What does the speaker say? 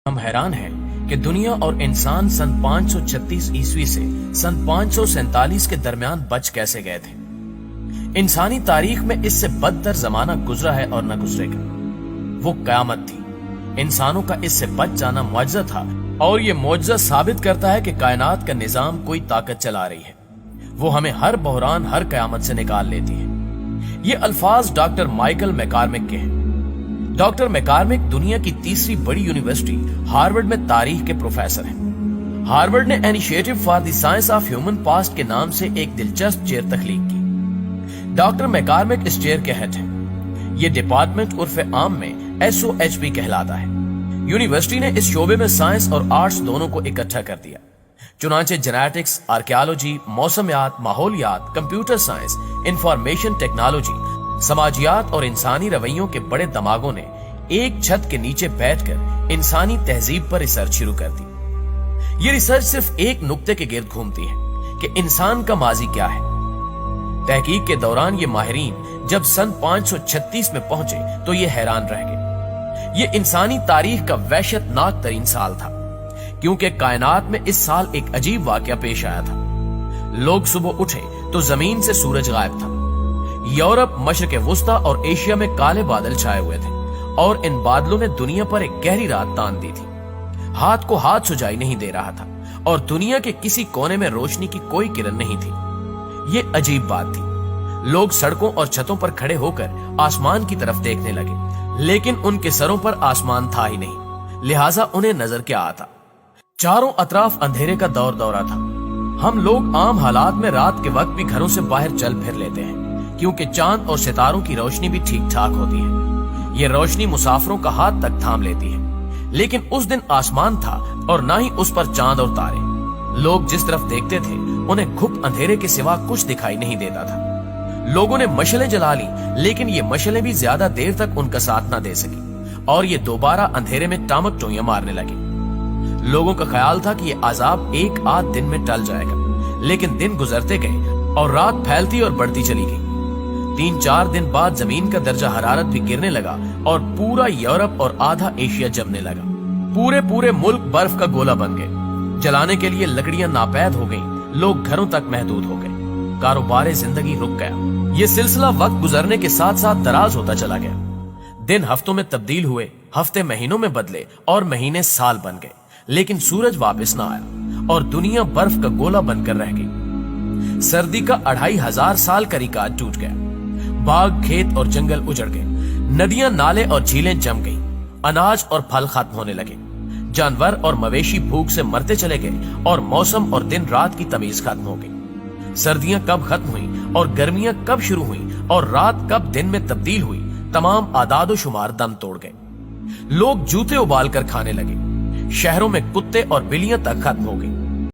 हम हैरान हैं कि दुनिया और इंसान सन 536 ईस्वी से सन 547 के दरमियान बच कैसे गए थे। इंसानी तारीख में इससे बदतर जमाना गुजरा है और न गुजरेगा। वो कयामत थी। इंसानों का इससे बच जाना मुआजिजा था और ये मुआजिजा साबित करता है कि कायनात का निजाम कोई ताकत चला रही है। वो हमें हर बहरान हर कयामत से निकाल लेती है। ये अल्फाज डॉक्टर माइकल मैकॉर्मिक के हैं। डॉक्टर मैकॉर्मिक दुनिया की तीसरी बड़ी यूनिवर्सिटी हार्वर्ड में तारीख के प्रोफेसर हैं। हार्वर्ड ने initiative for the science of human past के नाम से एक दिलचस्प चेयर तख्लीक की। डॉक्टर मैकॉर्मिक इस चेयर के हेड हैं। ये डिपार्टमेंट उर्फ आम में SOHP कहलाता है। यूनिवर्सिटी ने इस शोबे में साइंस और आर्ट्स दोनों को इकट्ठा कर दिया। चुनाचे जेनेटिक्स, आर्कियोलॉजी, मौसमियात, माहौलियात, कंप्यूटर साइंस, इंफॉर्मेशन टेक्नोलॉजी, समाजियात और इंसानी रवैयों के बड़े दिमागों ने एक छत के नीचे बैठकर इंसानी तहजीब पर रिसर्च शुरू कर दी। ये रिसर्च सिर्फ एक नुक्ते के गिर्द घूमती है कि इंसान का माजी क्या है। तहकीक के दौरान ये माहिरीन जब सन 536 में पहुंचे तो ये हैरान रह गए। ये इंसानी तारीख का वहशतनाक तरीन साल था, क्योंकि कायनात में इस साल एक अजीब वाकया पेश आया था। लोग सुबह उठे तो जमीन से सूरज गायब था। यूरोप, मशरिक वुस्ता और एशिया में काले बादल छाए हुए थे और इन बादलों ने दुनिया पर एक गहरी रात तान दी थी। हाथ को हाथ सुझाई नहीं दे रहा था और दुनिया के किसी कोने में रोशनी की कोई किरण नहीं थी। ये अजीब बात थी। लोग सड़कों और छतों पर खड़े होकर आसमान की तरफ देखने लगे, लेकिन उनके सरों पर आसमान था ही नहीं, लिहाजा उन्हें नजर क्या आता। चारों अतराफ अंधेरे का दौर दौरा था। हम लोग आम हालात में रात के वक्त भी घरों से बाहर चल फिर लेते हैं, क्योंकि चांद और सितारों की रोशनी भी ठीक ठाक होती है। ये रोशनी मुसाफिरों का हाथ तक थाम लेती है। लेकिन उस दिन आसमान था और ना ही उस पर चांद और तारे। लोग जिस तरफ देखते थे उन्हें घुप अंधेरे के सिवा कुछ दिखाई नहीं देता था। लोगों ने मशलें जला ली, लेकिन ये मशलें भी ज्यादा देर तक उनका साथ ना दे सकी और ये दोबारा अंधेरे में टामक टोइयां मारने लगे। लोगों का ख्याल था कि ये अजाब एक आध दिन में टल जाएगा, लेकिन दिन गुजरते गए और रात फैलती और बढ़ती चली गई। 3-4 दिन बाद जमीन का दर्जा हरारत भी गिरने लगा और पूरा यूरोप और आधा एशिया जमने लगा। पूरे मुल्क बर्फ का गोला बन गए। जलाने के लिए लकड़ियां नापैद हो गईं। लोग घरों तक महदूद हो गए। कारोबार जिंदगी रुक गया। ये सिलसिला वक्त गुजरने के साथ साथ दराज होता चला गया। दिन हफ्तों में तब्दील हुए, हफ्ते महीनों में बदले और महीने साल बन गए, लेकिन सूरज वापस ना आया और दुनिया बर्फ का गोला बनकर रह गई। सर्दी का 2500 साल का रिकॉर्ड टूट गया। बाग, खेत और जंगल उजड़ गए। नदियां, नाले और झीलें जम गईं। अनाज और फल खत्म होने लगे। जानवर और मवेशी भूख से मरते चले गए और मौसम और दिन रात की तमीज खत्म हो गई। सर्दियां कब खत्म हुई और गर्मियां कब शुरू हुई और रात कब दिन में तब्दील हुई, तमाम आदाद शुमार दम तोड़ गए। लोग जूते उबाल कर खाने लगे। शहरों में कुत्ते और बिल्लियां तक खत्म हो गई।